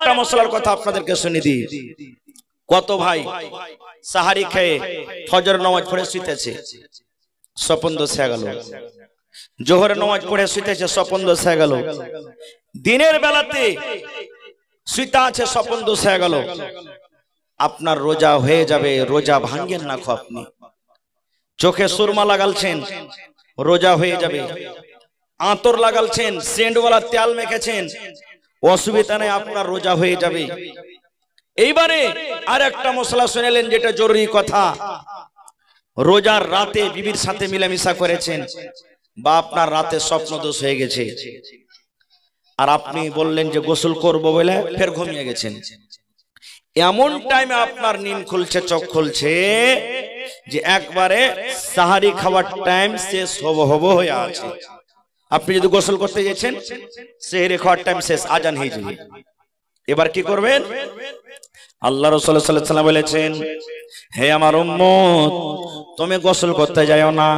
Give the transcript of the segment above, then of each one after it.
একটা মশলার কথা আপনাদেরকে শুনে দিই। কত ভাই সাহারি খেয়ে ফজর নামাজ পড়ে শুইতেছে, স্বপন দোষ হয়ে গেল। জোহরের নামাজ পড়ে শুইতেছে, স্বপন দোষ হয়ে গেল। দিনের বেলাতে শুইতে আছে, স্বপন দোষ হয়ে গেল। আপনার রোজা হয়ে যাবে, রোজা ভাঙ্গেন না। আপনি চোখে সুরমা লাগালছেন, রোজা হয়ে যাবে। আতর লাগালছেন, সেন্টওয়ালা তেল মেখেছেন, অসুবিধা নেই, আপনার রোজা হয়ে যাবে। এইবারে আর একটা মশলা শুনেলেন, যেটা জরুরি কথা। রোজার রাতে বিবির সাথে মিলামিশা করেছেন, বা আপনার রাতে স্বপ্ন দোষ হয়ে গেছে, আর আপনি বললেন যে গোসল করব বলে ফের ঘুমিয়ে গেছেন। এমন টাইমে আপনার নিন খুলছে, চোখ খুলছে যে একবারে সাহারি খাওয়ার টাইম শেষ হব হয়ে আছে। আপনি যদি গোসল করতে গেছেন, সেহরি খাওয়ার টাইম শেষ, আজান হয়ে যাবে। এবার কি করবেন? আল্লাহ রাসূল সাল্লাল্লাহু আলাইহি ওয়াসাল্লাম বলেছেন, হে আমার উম্মত, তুমি গোসল করতে যাও না।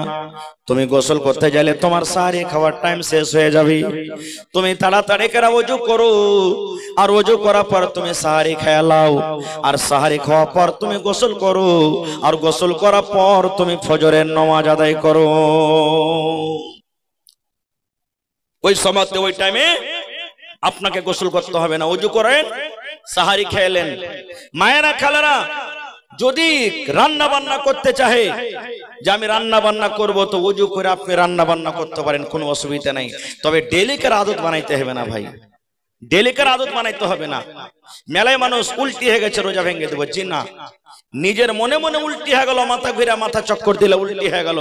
তুমি গোসল করতে গেলে তোমার সাহারি খাওয়ার টাইম শেষ হয়ে যাবে। তুমি তাড়াতাড়ি করে ওযু করো, আর ওযু করার পর তুমি সাহারি খেয়ে নাও, আর সাহারি খাওয়ার পর তুমি গোসল করো, আর গোসল করার পর তুমি ফজরের নামাজ আদায় করো। ওই সময়তে, ওই টাইমে আপনাকে গোসল করতে হবে না। ওযু করেন, সাহারি খেলেন। মায়েরা খালারা, যদি রান্না বান্না করতে চাহে যে আমি রান্না বান্না করব, তো ওযু করে আপনি রান্না বান্না করতে পারেন, কোনো অসুবিধা নাই। তবে ডেলিকার আদত বানাইতে হবে না ভাই, ডেলিকার আদত বানাইতে হবে না। মেলায় মানুষ উল্টি হয়ে গেছে, রোজা ভেঙে দেবো, জি না। নিজের মনে মনে উল্টি হয়ে গেল, মাথা ঘুরে মাথা চক্কর দিলে উল্টি হয়ে গেল,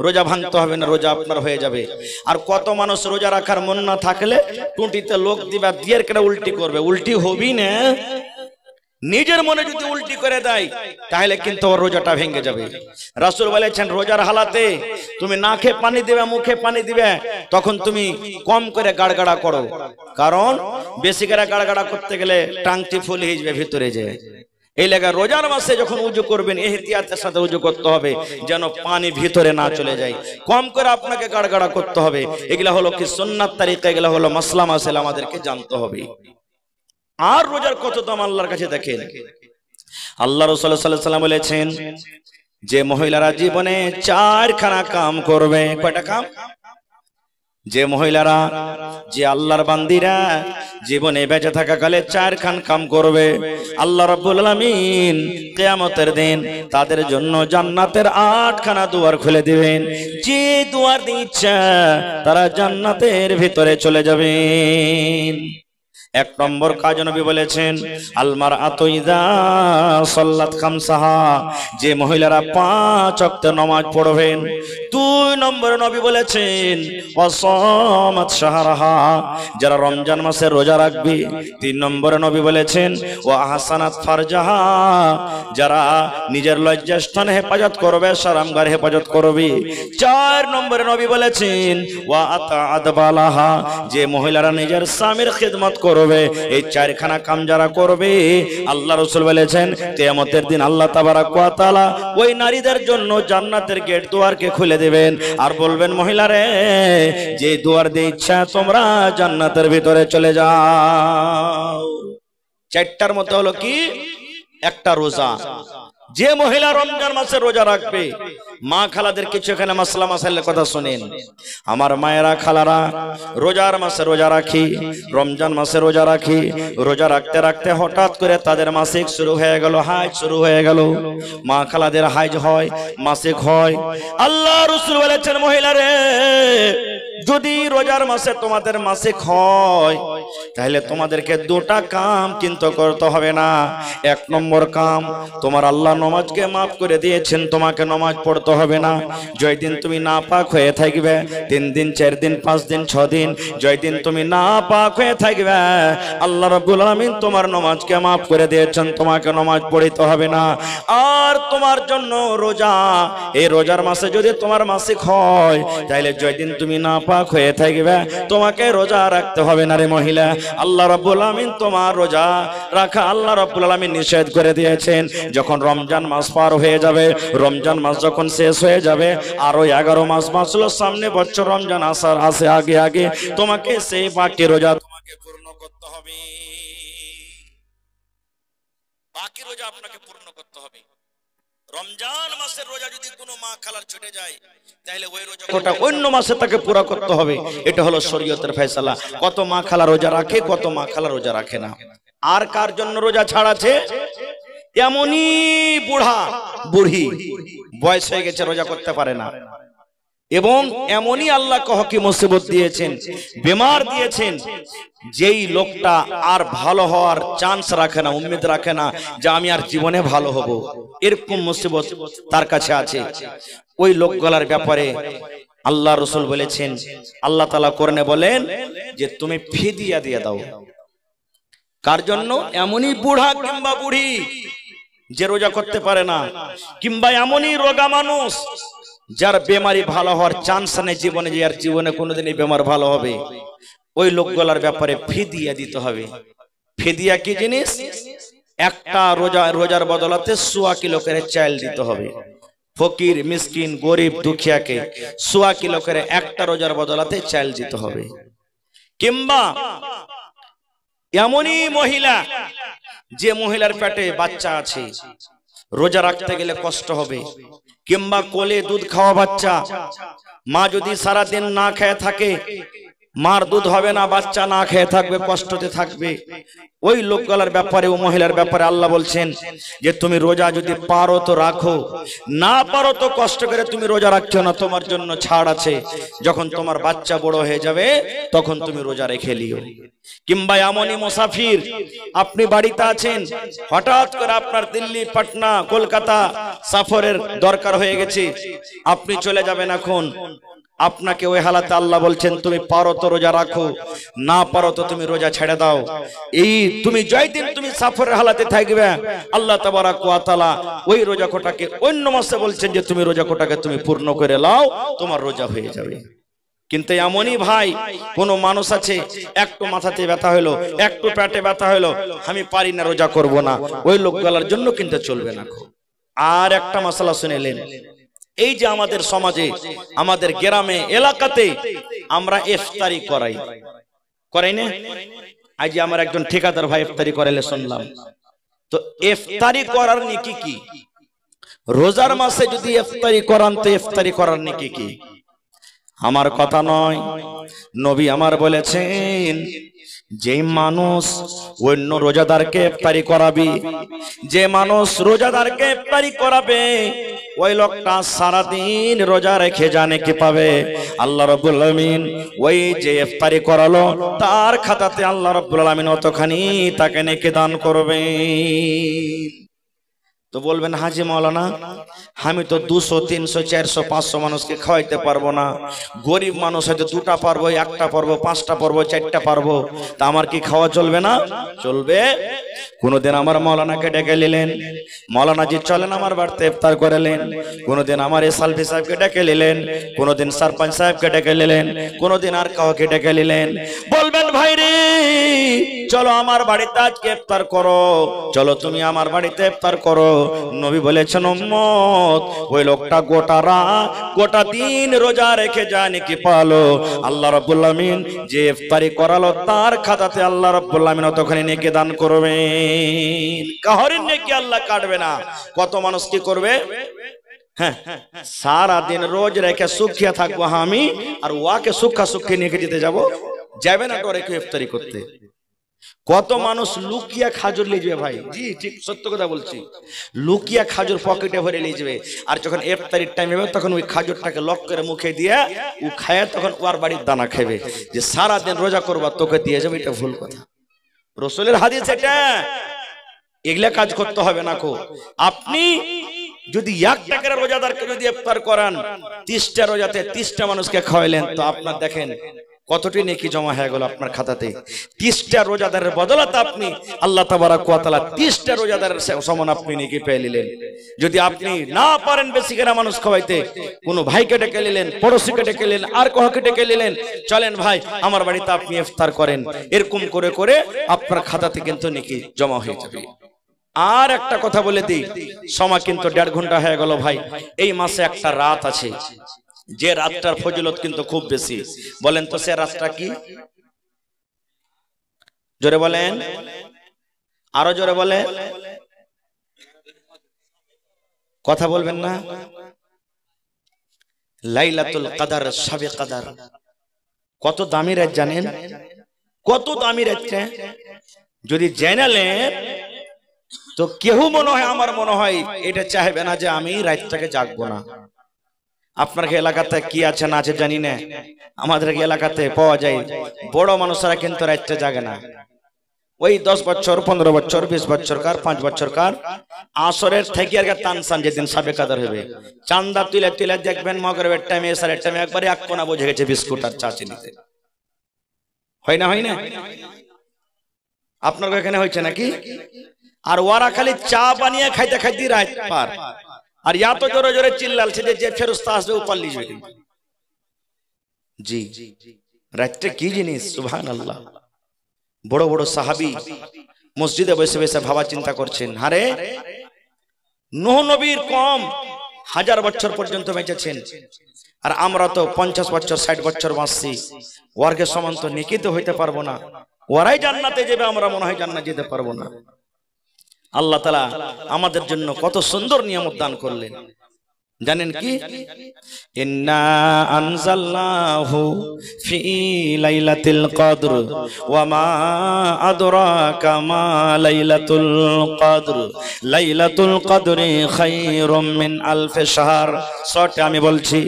রোজা ভাঙতে হবে না, রোজা আপনার হয়ে যাবে। আর কত মানুষ রোজা রাখার মন না থাকলে টুটিতে লোক দিবা দিয়ে কেটে উল্টি করবে, উল্টি হবি না। নিজের মনে যদি উল্টি করে দেয় তাহলে কিন্তু ওর রোজাটা ভেঙে যাবে। রাসূল বলেছেন, রোজার হালাতে তুমি নাকে পানি দিবে, মুখে পানি দিবে, তখন তুমি কম করে গাড়গাড়া করো, কারণ বেশি করে গাড়গাড়া করতে গেলে টাংটি ফুল হয়ে যাবে ভিতরে যায়। এই লাগা রোজার মাসে যখন উযু করবেন, ইহতিয়াতের সাথে উযু করতে হবে, যেন পানি ভিতরে না চলে যায়। কম করে আপনাকে গাড়গাড়া করতে হবে। এগুলা হলো কি সুন্নাত তরিকা, এগুলা হলো মাসলা মাসাইল, আমাদেরকে জানতে হবে। আর রোজার কত দাম আল্লাহর কাছে দেখেন। আল্লাহ রাসূল সাল্লাল্লাহু আলাইহি ওয়াসাল্লাম বলেছেন যে মহিলারা জীবনে 4খানা কাম করবে। কয়টা কাম? যে মহিলারা, যে আল্লাহর বান্দিরা জীবনে বেঁচে থাকাকালে 4খান কাম করবে, আল্লাহ রাব্বুল আলামিন কিয়ামতের দিন তাদের জন্য জান্নাতের 8খানা দুয়ার খুলে দিবেন। যে দুয়ার দিয়ে ইচ্ছা তারা জান্নাতের ভিতরে চলে যাবেন। এক নম্বর কাজ নবী বলেছেন, আলমার আতইদা সাল্লাত খামসাহা, যে মহিলারা 5 ওয়াক্ত নামাজ পড়বেন। 2 নম্বর নবী বলেছেন, ওয়াসামাত শাহরাহা, যারা রমজান মাসে রোজা রাখবে। 3 নম্বরে নবী বলেছেন, ওয়া আহসানাত ফারজাহা, যারা নিজের লজ্জাস্থানে হেফাজত করবে, শরমগার হেফাজত করবে। 4 নম্বরে নবী বলেছেন, ওয়া আতাআত বালাহা, যে মহিলারা নিজের স্বামীর খিদমত করবে। এই 4খানা কাম যারা করবে, আল্লাহ রাসূল বলেছেন কিয়ামতের দিন আল্লাহ তাবারক ওয়া তাআলা ওই নারীদের জন্য জান্নাতের গেট দুয়ারকে খুলে দিবেন, আর বলবেন, মহিলারে, যে দুয়ার দিয়ে ইচ্ছা তোমরা জান্নাতের ভিতরে চলে যাও। 4টার মধ্যে হলো কি? একটা রোজা। যে মহিলা রমজান মাসে রোজা রাখবে, মা খালাদের কিছু এখানে মাসলা মাসাইলের কথা শুনেন। আমার মায়েরা খালারা, রোজার মাসে রোজা রাখি, রমজান মাসে রোজা রাখি, রোজা রাখতে রাখতে হঠাৎ করে তাদের মাসিক শুরু হয়ে গেল, হাইজ শুরু হয়ে গেল। মা খালাদের হাইজ হয়, মাসিক হয়। আল্লাহ রাসূল বলেছেন, মহিলারে, যদি রোজার মাসে তোমাদের মাসিক হয় তাহলে তোমাদেরকে 2টা কাম কিন্তু করতে হবে না। 1 নম্বর কাম, তোমার আল্লাহ নামাজকে মাফ করে দিয়েছেন, তোমাকে নামাজ পড়তে হবে না। যেই দিন তুমি নাপাক হয়ে থাকবে, 3 দিন 4 দিন 5 দিন 6 দিন, যেই দিন তুমি নাপাক হয়ে থাকবে, আল্লাহ রাব্বুল আলামিন তোমার নামাজকে মাফ করে দিয়েছেন, তোমাকে নামাজ পড়তে হবে না। আর তোমার জন্য রোজা, এই রোজার মাসে যদি তোমার মাসিক হয় তাহলে যেই দিন তুমি নাপাক হয়ে থাকবে, তোমাকে রোজা রাখতে হবে না রে মহিলা। আল্লাহ রাব্বুল আলামিন তোমার রোজা রাখা আল্লাহ রাব্বুল আলামিন নিষেধ করে দিয়েছেন। যখন রমজান মাস পার হয়ে যাবে, রমজান মাস যখন শেষ হয়ে যাবে, আরো 11 মাস বাঁচলো, সামনে বছর রমজান আসার আগে আগে তোমাকে সেই বাকি রোজা তোমাকে পূর্ণ করতে হবে। বাকি রোজা আপনাকে পূর্ণ করতে হবে। রমজান মাসের রোজা যদি কোনো মা খালার ছুটে যায় তাহলে ওই রোজাটা অন্য মাসে তাকে পুরো করতে হবে। এটা হলো শরীয়তের ফয়সালা। কত মা খালা রোজা রাখে, কত মা খালা রোজা রাখে না। আর কার জন্য রোজা ছাড় আছে? এমনই বুড়া বুড়ি বয়স হয়ে গেছে, রোজা করতে পারে না, এবং এমনই আল্লাহ কি মুসিবত দিয়েছেন, বেমার দিয়েছেন, যেই লোকটা আর ভালো হওয়ার চান্স রাখে না, উম্মীদ রাখে না যে আমি আর জীবনে ভালো হব, এরকম মুসিবত তার কাছে আছে। ওই লোকগুলার ব্যাপারে আল্লাহ রাসূল বলেছেন, আল্লাহ তাআলা কোরআনে বলেন যে তুমি ফিদিয়া দিয়ে দাও। কার জন্য? এমনই বুড়া কিংবা বুড়ি যে রোজা করতে পারে না, কিংবা এমনই রোগা মানুষ যার বেমারি ভালো হওয়ার চান্স নেই জীবনে, যে আর জীবনে কোনোদিনই বেমার ভালো হবে, ওই লোকগুলার ব্যাপারে ফিদিয়া দিতে হবে। ফিদিয়া কি জিনিস? একটা রোজার বদলাতে 100 কিলো করে চাল দিতে হবে। ফকির, মিসকিন, গরিব, দুঃখিয়াকে 100 কিলো করে একটা রোজার বদলাতে চাল দিতে হবে। কিংবা এমনই মহিলা যে মহিলার পেটে বাচ্চা আছে, রোজা রাখতে গেলে কষ্ট হবে, কিংবা কোলে দুধ খাওয়া বাচ্চা, মা যদি সারা দিন না খেয়ে থাকে, মার দুধ হবে না, বাচ্চা না খেয়ে থাকবে, কষ্টতে থাকবে, ওই লোকগুলোর ব্যাপারে, ও মহিলার ব্যাপারে আল্লাহ বলছেন যে তুমি রোজা যদি পারো তো রাখো, না পারো তো কষ্ট করে তুমি রোজা রাখছো না, তোমার জন্য ছাড় আছে। যখন তোমার বাচ্চা বড় হয়ে যাবে তখন তুমি রোজা রেখে লিও। কিংবা এমনই মুসাফির, আপনি বাড়িতে আছেন, হঠাৎ করে আপনার দিল্লি, পাটনা, কলকাতা সফরের দরকার হয়ে গেছে, আপনি চলে যাবেন এখন, আপনাকে ওই হালাতে আল্লাহ বলছেন তুমি পারো তো রোজা রাখো, না পারো তো তুমি রোজা ছেড়ে দাও। এই তুমি জয়দিন তুমি সফরের হালাতে থাকবে, আল্লাহ তাবারাক ওয়া তাআলা ওই রোজা কোটাকে অন্য মাসে বলছেন যে তুমি রোজা কোটাকে তুমি পূর্ণ করে নাও, তোমার রোজা হয়ে যাবে। কিন্তু এমনই ভাই কোন মানুষ আছে, একটু মাথাতে ব্যথা হলো, একটু পেটে ব্যথা হলো, আমি পারি না, রোজা করব না, ওই লোকগুলোর জন্য কিন্তু চলবে না। আর একটা মাসালা শুনেলেন, এই যে আমাদের সমাজে, আমাদের গ্রামে, এলাকাতে আমরা ইফতারি করাই না? আজ আমার একজন ঠিকাদার ভাই ইফতারি করাইলে শুনলাম। তো ইফতারি করার নেকি কি? রোজার মাসে যদি ইফতারি করান তো ইফতারি করার নেকি কি? আমার কথা নয়, নবী আমার বলেছেন যে মানুষ অন্য রোজাদারকে ইফতারি করাবে, যে মানুষ রোজাদারকে ইফতারি করাবে, ওই লোকটা সারা দিন রোজা রেখে জানে কি পাবে? আল্লাহ রাব্বুল আলামিন ওই যে ইফতারি করালো তার খাতাতে আল্লাহ রাব্বুল আলামিন অতখানি তাকে নেকি দান করবেন। তো বলবেন হাজি মাওলানা আমি তো 200, 300, 400, 500 মানুষকে খাওয়াইতে পারবো না, গরিব মানুষ হয়তো 2টা পারবো, 1টা পারবো, 5টা পারবো, 4টা পারবো, তা আমার কি খাওয়া চলবে না? চলবে। কোনদিন আমার মাওলানাকে ডেকে নিলেন, মাওলানা জি চলেন আমার বাড়িতে ইফতার করালেন। কোনদিন আমার এসআলফি সাহেবকে ডেকে নিলেন, কোনদিন সরপঞ্চ সাহেবকে ডেকে নিলেন, কোনদিন আর কাউকে ডেকে নিলেন। বলবেন ভাই রে চলো আমার বাড়িতে আজকে ইফতার করো, চলো তুমি আমার বাড়িতে ইফতার করো। নবী বলেছেন উম্মত ওই লোকটা গোটা দিন রোজা রেখে যায় নাকি পালো, আল্লাহ রাব্বুল আলামিন যে ইফতারি করালো তার খাতাতে আল্লাহ রাব্বুল আলামিন তখনই নেকি দান করবেন। কাহরের নেকি আল্লাহ কাটবে না। কত মানুষ কি করবে? হ্যাঁ, সারা দিন রোজ রেখে সুখিয়া থাকবো আমি, আর ওয়াকে সুখা সুখী নিয়ে যেতে যাবে না করে কেউ ইফতারি করতে। কত মানুষ লুকিয়া খাজুর নিয়ে যাবে ভাই, জি ঠিক সত্য কথা বলছি, লুকিয়া খাজুর পকেটে ভরে নিয়ে যাবে, আর যখন ইফতারির টাইম হবে তখন ওই খাজুরটাকে লক করে মুখে দিয়ে ও খায়, তখন ওর বাড়ির দানা খাবে। যে সারা দিন রোজা করবা তোকে দিয়ে যাবে, এটা ভুল কথা। রাসূলের হাদিস এটা, এগুলা কাজ করতে হবে না কো। আপনি যদি 1 টাকার রোজাদারকে যদি ইফতার করান, 30টা রোজাতে 30টা মানুষকে খাওয়াইলেন, তো আপনার দেখেন কতটি নেকি জমা হয়ে গেল আপনার খাতাতে। 30টা রোজাদারের বদলাতে আপনি আল্লাহ তাবারাক ওয়া তাআলা 30টা রোজাদারের সমান আপনি নেকি পেয়ে নিলেন। যদি আপনি না পারেন বেশি করে মানুষ খাওয়াইতে, কোনো ভাইকে ডেকে নিলেন, পড়োশিকে ডেকে নিলেন, আর কাউকে ডেকে নিলেন, চলেন ভাই আমার বাড়িতে আপনি ইফতার করেন, এরকম করে করে আপনার খাতাতে কিন্তু নেকি জমা হয়ে যাবে। আর একটা কথা বলে দিই, সময় কিন্তু 1.5 ঘন্টা হয়ে গেল ভাই। এই মাসে একটা রাত আছে, যে রাতটার ফজিলত কিন্তু খুব বেশি। বলেন তো সে রাতটা কি? জোরে বলেন, আরো জোরে বলেন। কথা বলবেন না? লাইলাতুল কদর, শবে কদর কত দামি রাত জানেন? কত দামি রাত। যদি জেনালেন তো কেউ মনে হয়, আমার মনে হয় এটা চাইবে না যে আমি রাতটাকে জাগবো না। আপনার এলাকাতে কি আছে না আছে জানি না, আমাদের এলাকাতে পাওয়া যায় বড় মানুষরা কিন্তু রাতটা জাগে না। ওই 10 বছর 15 বছর 20 বছর কার 5 বছর কার আসরের থেকে আর টানসান যেদিন শবে কদর হবে, চাঁদা তুলে তুলে দেখবেন মাগরিবের টাইমে এশারের টাইমে একবারে এক কোনা বুঝে গেছে বিস্কুট আর চা চিনিতে। হয় না? হয় না? আপনার এখানে হয়েছে নাকি? আর ওরা খালি চা বানিয়ে খাইতে খাইতে রাত পার, আর এত জোরে জোরে চিল্লালছে যে ফেরেশতা আসবে উপর লিজবে। জি, রাতটা কি জিনিস, সুবহানাল্লাহ। বড় বড় সাহাবী মসজিদে বসে বসে ভাবা চিন্তা করছেন, আরে নূহ নবীর কম 1000 বছর পর্যন্ত বেঁচেছেন, আর আমরা তো 50 বছর 60 বছর বাঁচছি। ওয়ার্গের সমান তো নেকি তো হইতে পারবো না, ওরাই জান্নাতে যাবে, আমরা মনে হয় জান্নাতে যেতে পারবো না। আল্লাহ তাআলা আমাদের জন্য কত সুন্দর নিয়ামত দান করলেন জানেন কি? ইন্না আনজালনাহু ফি লাইলাতুল কদর ওয়া মা আদরাকা মা লাইলাতুল কদর লাইলাতুল কদরি খায়রুম মিন আলফি শাহর। শর্টে আমি বলছি,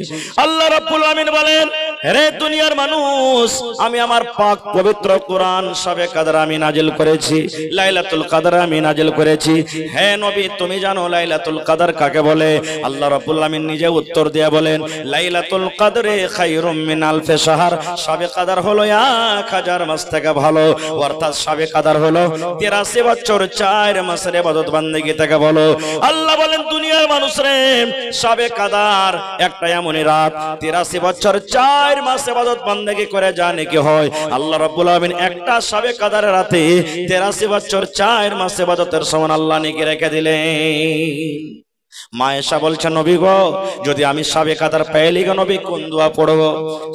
আল্লাহ রাব্বুল আমিন বলেন, হে দুনিয়ার মানুষ, আমি আমার পাক পবিত্র কোরআন শবে কদর আমি নাজিল করেছি, লাইলাতুল কদর আমি নাজিল করেছি। হে নবী, তুমি জানো লাইলাতুল কদর কাকে বলে? আল্লাহ রাব্বুল আমিন নিজে উত্তর দিয়ে বলেন, লাইলাতুল কদরে খায়রুম মিন আলফি শাহর। শবে কদর হলো 1000 মাস থেকে ভালো, অর্থাৎ শবে কদর হলো 83 বছর 4 মাসের ইবাদত বান্দেগি থেকে ভালো। আল্লাহ বলেন, দুনিয়ার মানুষ রে, শবে কদর একটা এমনই রাত 83 বছর 4 মাস ইবাদত বান্দেগি করে জানে কি হয়। আল্লাহ রাব্বুল আমিন একটা শবে কদরের রাতে 83 বছর 4 মাস ইবাদতের সমান আল্লাহ নেকি রেখে দিলেন। মা আয়েশা বলছেন, নবী গো, যদি আমি শবে কদর পেলি গো নবী, কোন দোয়া পড়বো?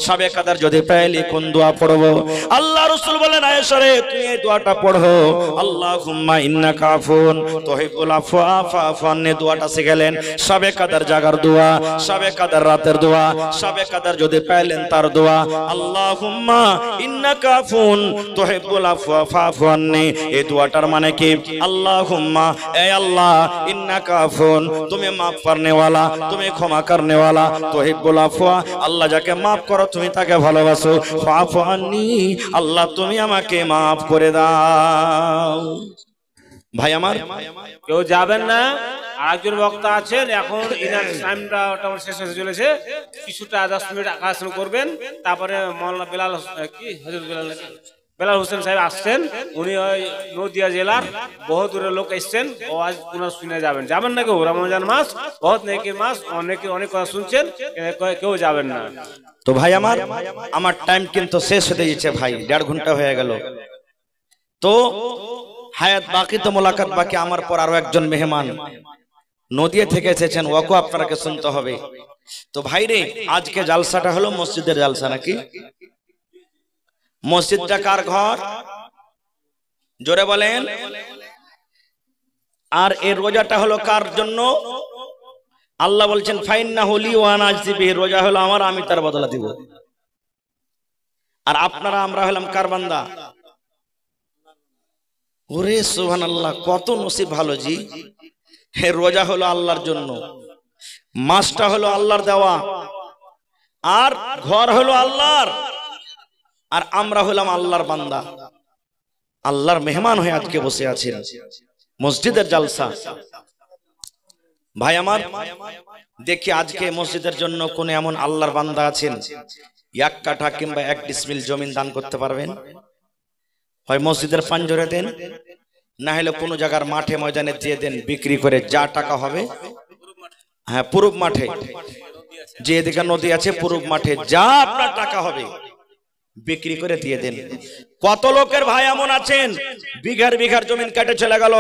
শবে কদর যদি পেলি কোন দোয়া পড়বো? আল্লাহ রাসূল বলেন, আয়েশা রে, তুমি এই দোয়াটা পড়ো, আল্লাহুম্মা ইন্নাকা আফুন তুহিব্বুল আফওয়া ফা'ফু আননি। দোয়াটা শিখালেন, শবে কদর জাগার দোয়া, শবে কদর রাতের দোয়া, শবে কদর যদি পেলেন তার দোয়া, আল্লাহুম্মা ইন্নাকা আফুন তুহিব্বুল আফওয়া ফা'ফু আননি। এই দোয়াটার মানে কি? আল্লাহুম্মা, এ আল্লাহ, ইন্নাকা আফুন, তুমি মাফ করনে वाला, তুমি ক্ষমা করনে वाला, তুহিব্বুল আফওয়া, আল্লাহ যাকে মাফ করো তুমি তাকে ভালোবাসো, ফা'ফু আননি, আল্লাহ তুমি আমাকে মাফ করে দাও। ভাই আমার, কেউ যাবেন না, আরেকজন বক্তা আছেন, এখন ইনার টাইমটা শেষ হতে চলেছে, কিছুটা 10 মিনিট আকাশ করবেন, তারপরে মাওলানা বেলাল কি হযরত বেলাল হোসেন সাহেব আসছেন, উনি ওই নদিয়া জেলার বহু দূরের লোক এসছেন, ও আজ পুনঃ শুনে যাবেন। যাবেন না কেউ? রমজান মাস বহুত নেকির মাস, অনেক কথা শুনছেন, কেউ যাবেন না। তো ভাই আমার টাইম কিন্তু শেষ হতে যাচ্ছে ভাই, 1.5 ঘন্টা হয়ে গেল। তো হায়াত বাকি, তো মোলাকাত বাকি। আমার পর আরো একজন মেহমান নদিয়া থেকে এসেছেন, ওকে আপনাকে শুনতে হবে। তো ভাই রে, আজকে জালসাটা হলো মসজিদের জালসা নাকি? মসজিদটা কার ঘর? জোরে বলেন। আর এর রোজাটা হলো কার জন্য? আল্লাহ বলছেন, ফাইন্নাহু লি ওয়া আনা আজজি বিহি। রোজা হলো আমার, আমি তার বদলা দিব। আর আপনারা, আমরা হলাম কার বান্দা? ওরে সুবহানাল্লাহ, কত নসিব ভালো জি। হে, রোজা হলো আল্লাহর জন্য, মাসটা হলো আল্লাহর দেওয়া, আর ঘর হলো আল্লাহর, আর আমরা হলাম আল্লাহর বান্দা, আল্লাহর মেহমান হয়ে আজকে বসে আছেন মসজিদের জালসা। ভাই আমার, দেখি আজকে মসজিদের জন্য কোন এমন আল্লাহর বান্দা আছেন 1 কাঠা কিংবা 1 ডিসমিল জমিন দান করতে পারবেন? হয় মসজিদের পাঞ্জরে দেন, না হলে কোনো জায়গার মাঠে ময়দানে দিয়ে দেন, বিক্রি করে যা টাকা হবে। হ্যাঁ, পূর্ব মাঠে, যে এদিকে নদী আছে পূর্ব মাঠে, যা আপনার টাকা হবে বিক্রি করে দিয়ে দেন। কত লোকের ভাই এমন আছেন বিঘার বিঘার জমিন কেটে চলে গেল,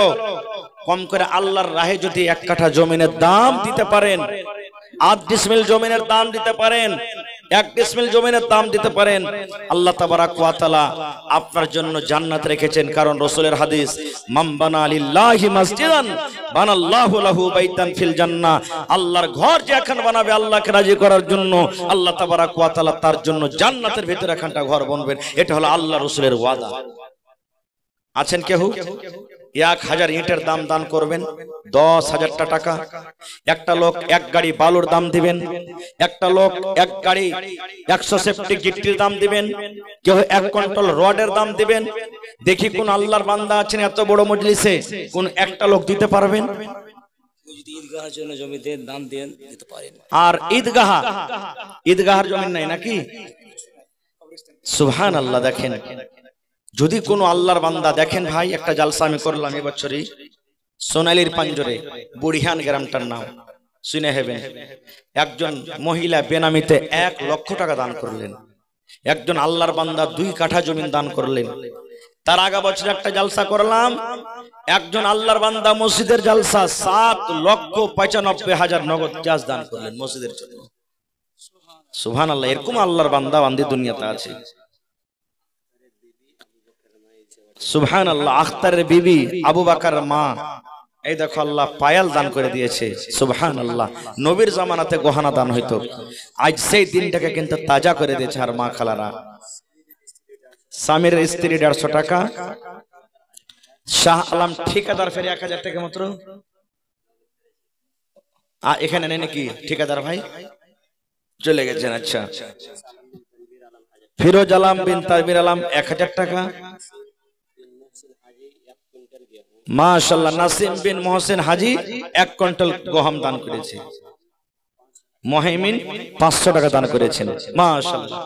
কম করে আল্লাহর রাহে যদি 1 কাঠা জমিনের দাম দিতে পারেন, 8 ডিসমিল জমিনের দাম দিতে পারেন, 1 ডিসমিল জমিনের দাম দিতে পারেন, আল্লাহ তাবারাক ওয়া তাআলা আপনার জন্য জান্নাত রেখেছেন। কারণ রাসূলের হাদিস, মান বানা লিল্লাহি মাসজিদান বানাল্লাহু লাহু বাইতান ফিল জান্নাহ, আল্লাহর ঘর যে এখন বানাবে আল্লাহকে রাজি করার জন্য, আল্লাহ তাবারাক ওয়া তাআলা তার জন্য জান্নাতের ভিতরে এখানটা ঘর বানাবেন। এটা হলো আল্লাহ রাসূলের ওয়াদা। আছেন কেউ 1000 ইটের দাম দান করবেন, 10,000 টাকা। একটা লোক এক গাড়ি বালুর দাম দিবেন, একটা লোক এক গাড়ি 100 সেপ্টিক গিট্টির দাম দিবেন, কেউ 1 কুইন্টাল রডের দাম দিবেন। দেখি কোন আল্লাহর বান্দা আছেন এত বড় মজলিসে, কোন একটা লোক দিতে পারবেন? ঈদগাহের জন্য জমিতে দান দেন, দিতে পারেন। আর ঈদগাহের জমি নাই নাকি? সুবহানাল্লাহ। দেখেন, যদি কোনো আল্লাহর বান্দা দেখেন ভাই, একটা জালসা আমি করলাম এবছরই সোনালীর পাঞ্জরে, বুড়িহান গ্রামটার নাম শুনে হেবেন। একজন মহিলা বেনামিতে 1 লক্ষ টাকা দান করলেন। একজন আল্লাহর বান্দা 2 কাঠা জমিন দান করলেন। তার আগা বছর একটা জালসা করলাম, একজন আল্লাহর বান্দা মসজিদের জালসা 7,95,000 নগদ ক্যাশ দান করলেন মসজিদের জন্য। সুবহানাল্লাহ। এরকম আল্লাহর বান্দা বান্দি দুনিয়াতে আছে। সুবহানাল্লাহ। আখতারের বিবি, আবু বকরের মা, এই দেখো আল্লাহ পায়াল দান করে দিয়েছে। সুবহানাল্লাহ। নবীর জামানাতে গহনা দান হইতো, আজ সেই দিনটাকে কিন্তু তাজা করে দিয়েছে। আর মা খালারা, স্বামীর স্ত্রী 150 টাকা, শাহ আলম ঠিকাদার ফেরে 1000 টাকা মাত্র। এখানে নেই নাকি ঠিকাদার ভাই? চলে গেছেন। আচ্ছা। ফিরোজ আলম বিন তানভীর আলম 1000 টাকা। মাশাআল্লাহ। নাসিম বিন মোহসেন হাজি 1 কুইন্টাল গহম দান করেছে। মহিমিন 500 টাকা দান করেছেন। মাশাআল্লাহ।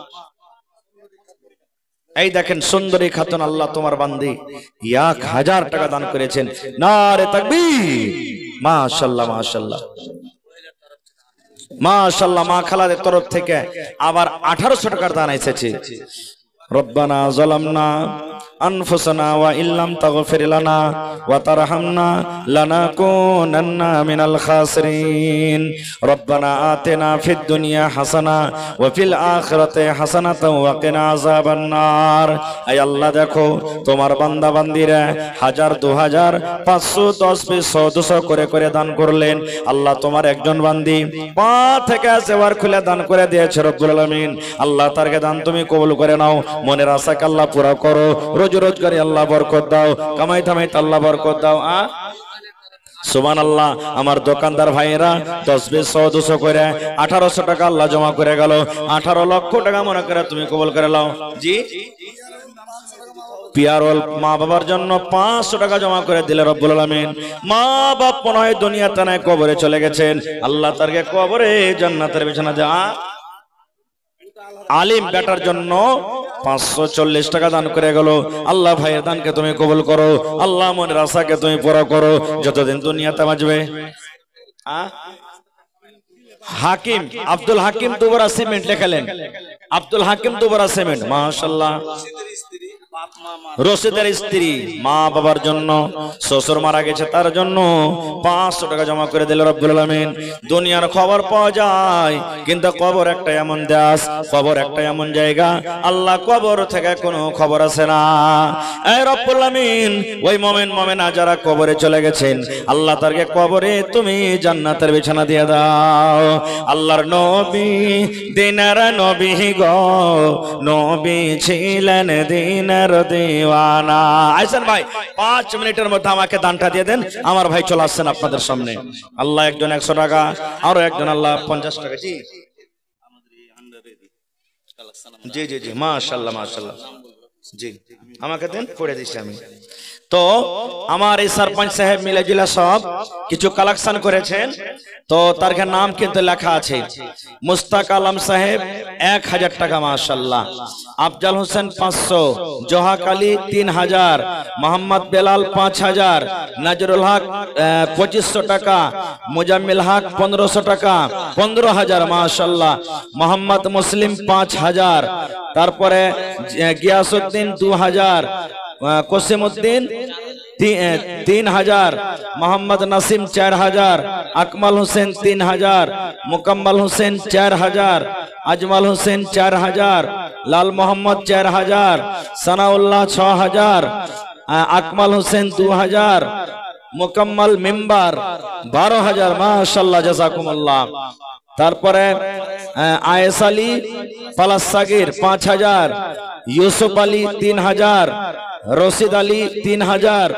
এই দেখেন সুন্দরী খাতুন, আল্লাহ তোমার বান্দি 1000 টাকা দান করেছেন। নারে তাকবীর। মাশাআল্লাহ মাশাআল্লাহ মাশাআল্লাহ। মা খালাদের তরফ থেকে আবার 1800 টাকার দান এসেছে। রব্বানা যালামনা আনফুসানা ওয়া ইল্লাম তাগফির লানা ওয়া তারহামনা লানাকুনান্না মিনাল খাসিরিন। রব্বানা আতিনা ফিদ দুনিয়া হাসানা ওয়া ফিল আখিরাতি হাসানাতাও ওয়া কিনা আযাবান নার। আয় আল্লাহ, দেখো তোমার বান্দা বান্দিরা 1000, 2000, 500, 10 পিস 100, 200 করে করে দান করলেন। আল্লাহ তোমার একজন বান্দি পা থেকে জেওয়ার খুলে দান করে দিয়েছে রব্বুল আলামিন। আল্লাহ তারকে দান তুমি কবুল করে নাও, মনের আশাকে আল্লাহ পুরা করো, রোজ রোজগারে আল্লাহ বরকত দাও, কামাই থামাইতে আল্লাহ বরকত দাও। সুবহানাল্লাহ। আমার দোকানদার ভাইয়েরা 10, 20, 100, 200 করে 1800 টাকা আল্লাহ জমা করে গেল। 18 লক্ষ টাকা মনে করে তুমি কবুল করে নাও। জি, পিয়ারল মা বাবার জন্য 500 টাকা জমা করে দিলে রব্বুল আলামিন। মা বাপ মনে হয় দুনিয়াতে নাই, কবরে চলে গেছেন। আল্লাহ তারকে কবরে জান্নাতের বিছানা দেয়া। আলিম বেটার জন্য 540 টাকা দান করে গেল। আল্লাহ ভাইয়ের দানকে তুমি কবুল করো, আল্লাহ মনের আশাকে তুমি পুরা করো যতদিন দুনিয়াতে বাঁচবে। হাকিম আব্দুল হাকিম দুবারা সিমেন্ট লেখালেন। আব্দুল হাকিম দুবারা সিমেন্ট। মাশাআল্লাহ। রশিদের স্ত্রী মা বাবার জন্য, শ্বশুর মারা গেছে তার জন্য 500 টাকা জমা করে দিল রব্বুল আলামিন। দুনিয়ার খবর পাওয়া যায়, কিন্তু কবর একটা এমন দেশ, কবর একটা এমন জায়গা, আল্লাহ কবর থেকে কোনো খবর আসে না। এই রব্বুল আলামিন, ওই মুমিনা যারা কবরে চলে গেছেন, আল্লাহ তারকে কবরে তুমি জান্নাতের বিছানা দিয়ে দাও। আল্লাহর নবী দিনের নবী গো, নবী ছিলেন দিনের দিওয়ানা। আইসেন ভাই, 5 মিনিটের মধ্যে আমাকে দানটা দিয়ে দেন। আমার ভাই চলে আসছেন আপনাদের সামনে। আল্লাহ একজন 100 টাকা, আরো একজন আল্লাহ 50 টাকা। জি জি জি জি, মাশাআল্লাহ মাশাআল্লাহ। জি আমাকে দেন, পড়ে দিচ্ছি আমি। তো আমার এই সরপঞ্চ সাহেব মিলেজিলা সব কিছু কালেকশন করেছেন, তো তার নাম কিন্তু লেখা আছে। মুস্তাক আলম সাহেব 1000 টাকা মাশাআল্লাহ, আফজাল হোসেন 500, জোহাক আলী 3000, মোহাম্মদ বেলাল 5000, নাজরুল হক 2500 টাকা, মুজাম্মিল হক 1500 টাকা, 15000 মাশাআল্লাহ, মোহাম্মদ মুসলিম 5000, তারপরে গিয়াসউদ্দিন 2000, কোসিমউদ্দিন 3000, মোহাম্মদ নাসিম 4000, আকমাল হোসেন 3000, মুকাম্মল হোসেন 4000, আজমাল হোসেন 4000, লাল মোহাম্মদ 4000, সানাউল্লাহ 6000, আকমাল হোসেন 2000, মুকাম্মাল মেম্বার 12,000 মাশাআল্লাহ জাযাকুমুল্লাহ। তারপরে আয়েস আলী পালাস সাগির 5,000, ইউসুফ আলী 3,000, রশিদ আলী 3,000,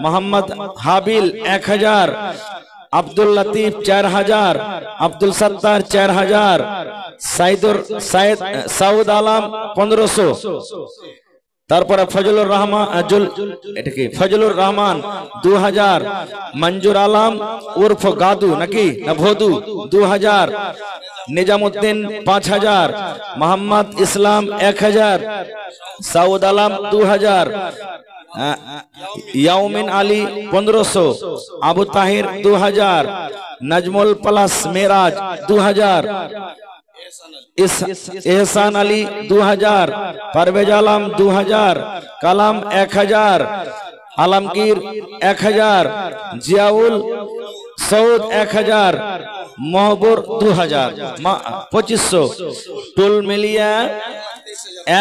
মোহাম্মদ হাবিল 1,000, আব্দুল লতিফ 4,000, আব্দুল সত্তার 4,000, সাউদ আলম 1500। তারপরে ফজলুর রহমান এটা কি ফজলুর রহমান 2000, মঞ্জুর আলম উর্ফ গাদু নাকি না ভদু 2000, নিজামুদ্দিন 5,000, মোহাম্মদ ইসলাম 1,000, সাউদ আলম 2000, ইয়াউমিন আলী 1500, আবু তাহির 2000, নাজমুল প্লাস মেরাজ 2000, এহসান আলী 2000, পারভেজ আলম 2000, কালাম 1000, আলমগীর 1000, জিয়াউল সৌদ 1000, মহবুর 2000, 2500, টুল মিলিয়ে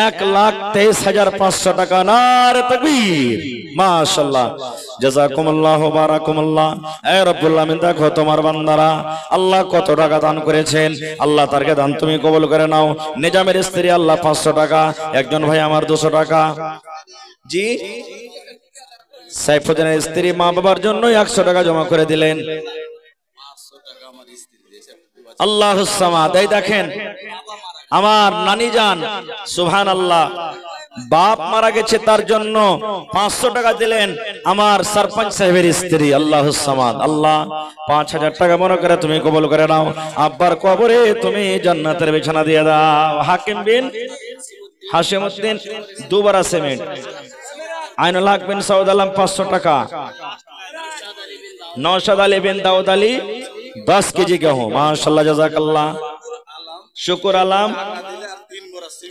1,23,500 টাকা। নারে তাকবীর, মাশাআল্লাহ, জাযাকুমুল্লাহ বারাকুমুল্লাহ। এ রব্বুল আমিন, দেখো তোমার বান্দারা আল্লাহ কত টাকা দান করেছেন, আল্লাহ তারকে দান তুমি কবুল করে নাও। নিজামের স্ত্রী আল্লাহ 500 টাকা, একজন ভাই আমার 200 টাকা। জি, সাইফুদ্দিনের স্ত্রী মা বাবার জন্য 100 টাকা জমা করে দিলেন। আল্লাহুস সামাদ। এই দেখেন আমার নানি যান, সুবহানাল্লাহ, বাপ মারা গেছে তার জন্য 500 টাকা দিলেন আমার সরপঞ্চ সাহেবের স্ত্রী। আল্লাহুস সামাদ। আল্লাহ 5,000 টাকা মনে করে তুমি কবুল করে নাও। আব্বার কবরে তুমি জান্নাতের বিছানা দিয়ে দাও। হাকিম বিন হাশিমউদ্দিন 2 বরা সিমেন্ট। আইনুল হক বিন সাউদ আলম 500 টাকা। নওশাদ আলী বিন দাউদ আলী 10 কেজি গেহूं। মাশাআল্লাহ, জাযাকাল্লাহ। শুকুর আলম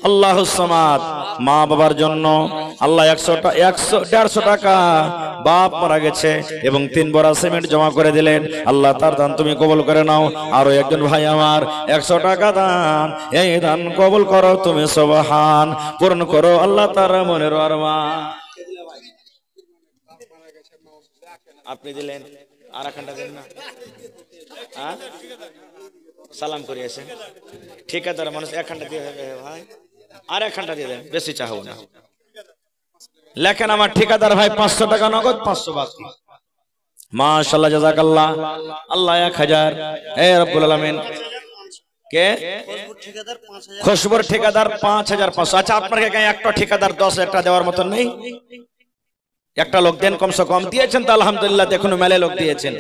আল্লাহুস সামাদ। মা বাবার জন্য আল্লাহ 150 টাকা বাপ মারা গেছে এবং 3 বরা সিমেন্ট জমা করে দিলেন। আল্লাহ তার দান তুমি কবুল করে নাও। আরো একজন ভাই আমার 100 টাকা দান, এই দান কবুল করো তুমি, সুবহান, পূর্ণ করো আল্লাহ তার মনের আরমান। আপনি দিলেন, আর একখানটা দেন না। হ্যাঁ, সালাম করিয়েছে ঠিকাদার মানুষ, একখানটা দিয়ে হবে ভাই, আর একখানটা দিয়ে দেন, বেশি চাহবো না। লেখেন আমার ঠিকাদার ভাই 500 টাকা নগদ, 500 বাকি। মাশাআল্লাহ, জাযাকাল্লাহ। আল্লাহ 1000। হে রব্বুল আলামিন, কে খুশবুর ঠিকাদার 5,500। আচ্ছা, আপনার কাছে একটা ঠিকাদার 10,000 টাকা দেওয়ার মতন নেই? একটা লোক দেন, কমসে কম দিয়েছেন তো আলহামদুলিল্লাহ, দেখুন মেলে লোক দিয়েছেন।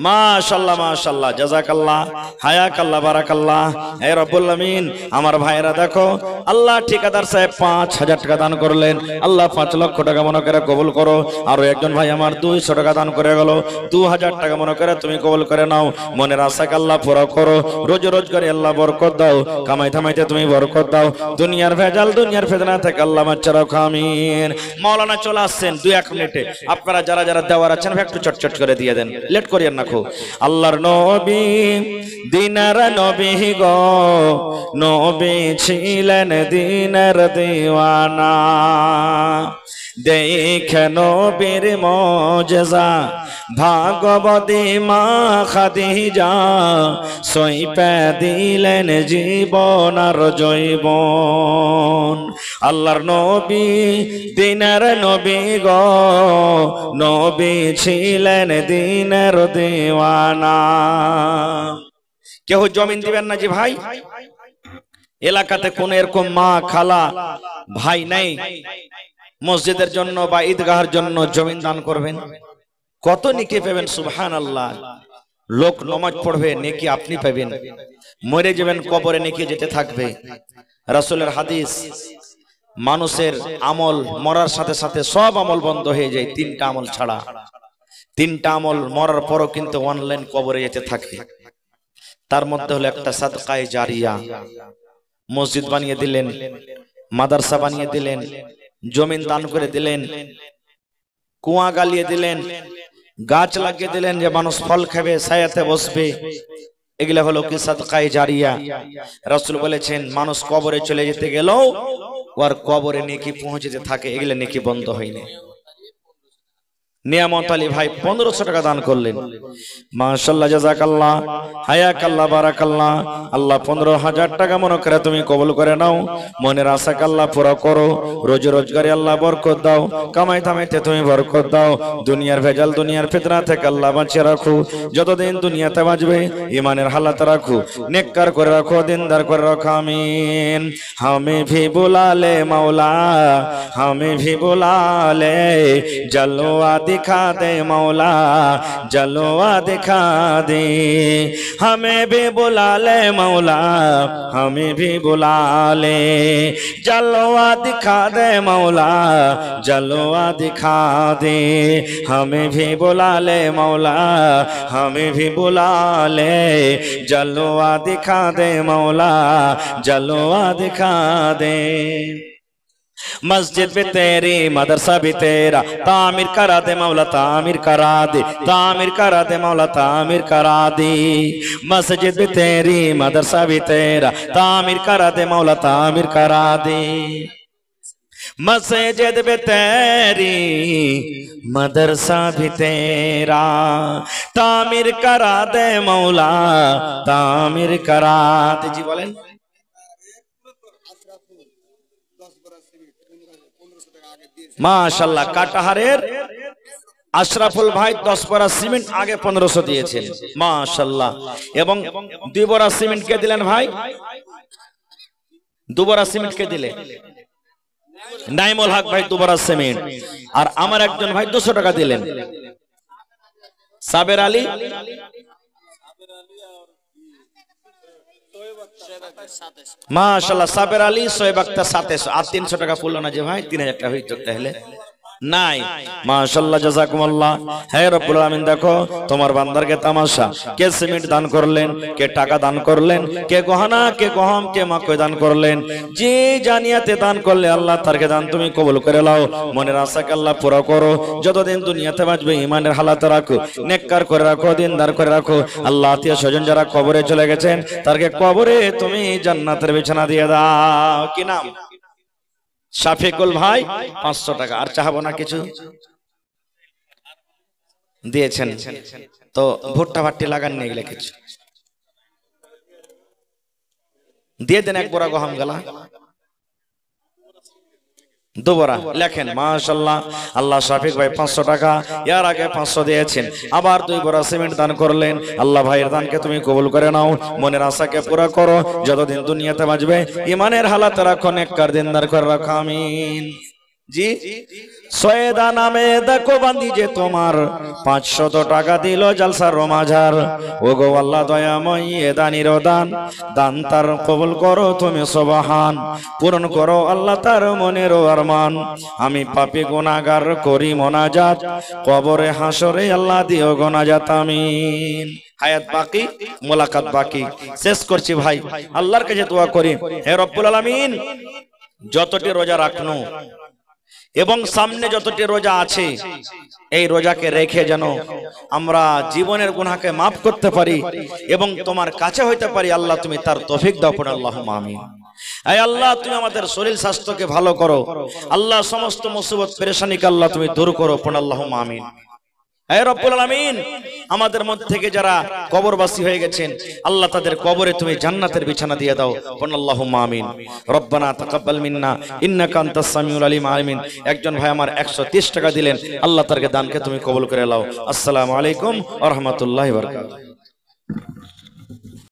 মাশাআল্লাহ, মাশাআল্লাহ, জাযাকাল্লাহ, হায়াকাল্লাহ, বারাকাল্লাহ। হে রব্বুল আমিন, আমার ভাইরা দেখো আল্লাহ ঠিকাদার সাহেব 5,000 টাকা দান করলেন। আল্লাহ 5 লক্ষ টাকা মনে করে কবুল করো। আরো একজন ভাই আমার 200 টাকা দান করে গেল, 2,000 টাকা মনে করে তুমি কবুল করে নাও। মনের আশাকে আল্লাহ পুরো করো, রোজ রোজ করে আল্লাহ বরকত দাও, কামাই থামাইতে তুমি বরকত দাও, দুনিয়ার ভেজাল দুনিয়ার ফিতনা থেকে আল্লাহ বাঁচিয়ে রাখো, আমিন। মাওলানা চলে আসছেন 2-1 মিনিটে, আপনারা যারা যারা দেওয়ার আছেন একটু চটচট করে দিয়ে দেন, লেট করিয়েন না। আল্লাহর নবী দিনার নবী গো, নবী ছিলেন দিনের দিওয়ানা। দেখে নবীর মুজিজা ভাগবতী মা খাদিজা, সইপে দিলেন জীবন আর জৈবন। আল্লাহর নবী দিনের নবী গো, নবী ছিলেন দিনের দিওয়ানা। কেউ জমিন দিবেন না জি ভাই? এলাকাতে কোন এরকম মা খালা ভাই নাই মসজিদের জন্য বা ঈদগাহের জন্য জমিন দান করবেন? কত নেকি পাবেন, সুবহানাল্লাহ। লোক নামাজ পড়বে, নেকি আপনি পাবেন। মরে যাবেন, কবরে নেকি যেতে থাকবে। রাসূলের হাদিস, মানুষের আমল মরার সাথে সাথে সব আমল বন্ধ হয়ে যায় 3টা আমল ছাড়া। 3টা আমল মরার পরও কিন্তু অনলাইন কবরে যেতে থাকে। তার মধ্যে হলো একটা সাদকায়ে জারিয়া, মসজিদ বানিয়ে দিলেন, মাদ্রাসা বানিয়ে দিলেন, জমিন দান করে দিলেন, কুয়া গালিয়ে দিলেন, গাছ লাগিয়ে দিলেন যে মানুষ ফল খাবে, ছায়াতে বসবে। এগুলা হলো কি সাদকায়ে জারিয়া। রাসূল বলেছেন মানুষ কবরে চলে যেতে গেলেও ওর কবরে নেকি পৌঁছতে থাকে, এগুলা নেকি বন্ধ হয়নি। নিয়ামত আলী ভাই 1500 টাকা দান করলেন। মাশাআল্লাহ, জাযাকাল্লাহ, হায়াকাল্লাহ, বারাকাল্লাহ। আল্লাহ 15,000 টাকা মনে করে তুমি কবুল করে নাও, মনের আশাকে আল্লাহ পুরো করো, রোজি রোজগারে আল্লাহ বরকত দাও, কামাই দামাইতে তুমি বরকত দাও, দুনিয়ার ভেজাল দুনিয়ার ফিতনা থেকে আল্লাহ বাঁচিয়ে রাখো, যতদিন দুনিয়াতে বাঁচবে ইমানের হালাত রাখো, নেককার করে রাখো, দিনদার করে রাখো, আমিন। हमें भी बुला ले मौला, हमें भी बुला ले, जलवा दिखा दे मौला, जलवा दिखा दे। हमें भी बुला ले मौला, हमें भी बुला ले, जलवा दिखा दे मौला, जलवा दिखा दे। हमें भी बुला ले मौला, हमें भी बुला ले, जलवा दिखा दे मौला, जलवा दिखा दे। मस्जिद भी तेरी, मदरसा भी तेरा, तामीर करा दे मौला, तामीर करा दे, तामीर करा दे मौला, तामीर करा दे। मस्जिद भी तेरी, मदरसा भी तेरा, तामीर करा दे मौला, तामीर करा दे। मस्जिद भी तेरी, मदरसा भी तेरा, तामीर करा दे मौला, तामीर करा दे। जी बोलें। মাশাআল্লাহ, কাটাহারের আশরাফুল ভাই 10 বড়া সিমেন্ট আগে 1500 দিয়েছেন, মাশাআল্লাহ। এবং 2 বড়া সিমেন্ট কে দিলেন ভাই? 2 বড়া সিমেন্ট কে দিলে? নাইমুল হক ভাই 2 বড়া সিমেন্ট। আর আমার একজন ভাই 200 টাকা দিলেন, সাবের আলী, মাশাআল্লাহ, সাবের আলী, সোয়েব আক্তার 2700। আর 300 টাকা পড়লো না যে ভাই? 3000 টাকা হইতো তাহলে নাই। মাশাআল্লাহ, জাযাকুমুল্লাহ। হে রব্বুল আলামিন, দেখো তোমার বান্দারকে তামাশা, কে সিমেন্ট দান করলেন, কে টাকা দান করলেন, কে গহনা, কে গহম, কে মাকড় দান করলেন। যে জানিয়াতে দান করলে আল্লাহ তারকে দান তুমি কবুল করে নাও, মনের আশাকে আল্লাহ পুরো করো, যতদিন দুনিয়াতে বাঁচবে ইমানের হালাতে রাখো, নেককার করে রাখো, দিনদার করে রাখো। আল্লাহ আত্মীয় স্বজন যারা কবরে চলে গেছেন তারকে কবরে তুমি জান্নাতের বিছানা দিয়ে দাও। কি নাম? শাফিকুল ভাই 500 টাকা। আর চাহাবো না কিছু, দিয়েছেন তো ভুট্টা ভাট্টি লাগান নিয়ে গেলে কিছু দিয়ে দেন। এক বড়া গহম গলা, 2 বড়া লেখেন, মাশাআল্লাহ। আল্লাহ শাফিক ভাই 500 টাকা, এর আগে 500 দিয়েছেন, আবার 2 বড়া সিমেন্ট দান করলেন। আল্লাহ ভাইয়ের দানকে তুমি কবুল করে নাও, মনের আশাকে পুরো করো, যতদিন দুনিয়াতে বাঁচবে ইমানের হালাতে রাখো, নেককার দিনদার করে রাখো, আমিন। জি, সৈয়দা নামে দেখো বান্দি যে তোমার 500 টাকা দিল জলসার মাঝার। ও গো আল্লাহ দয়াময়, এ দানির দান, দান তার কবুল করো তুমি সুবহান, পূরণ করো আল্লাহ তার মনের আরমান। আমি পাপী গুনাহগার করি মোনাজাত, কবরে হাসরে আল্লাহ দিও গোনাজাত, আমিন। হায়াত বাকি, মোলাকাত বাকি। শেষ করছি ভাই, আল্লাহর কাছে দোয়া করি, হে রব্বুল আলামিন, যতটি রোজা রাখনো এবং সামনে যতটি রোজা আছে, এই রোজাকে রেখে যেন আমরা জীবনের গুনাহকে মাফ করতে পারি এবং তোমার কাছে হইতে পারি। আল্লাহ তুমি তার তৌফিক দাও, পড়ে আল্লাহুম্মা আমিন। আয় আল্লাহ, তুমি আমাদের শরীর স্বাস্থ্যকে ভালো করো, আল্লাহ সমস্ত মুসিবত পেরেশানিকে আল্লাহ তুমি দূর করো, পড়ে আল্লাহুম্মা আমিন। হে রব্বুল আলামিন, আমাদের মধ্যে থেকে যারা কবরবাসী হয়ে গেছেন আল্লাহ তাদের কবরে তুমি জান্নাতের বিছানা দিয়ে দাও, পড়ুন আল্লাহুম্মা আমিন। রব্বানা তাকাব্বাল মিন্না ইন্নাকা আনতাস সামিউল আলিম, আমিন। একজন ভাই আমার 130 টাকা দিলেন, আল্লাহ তার দানকে তুমি কবুল করে নাও। আসসালামু আলাইকুম ওয়া রাহমাতুল্লাহি ওয়া বারাকাতুহু।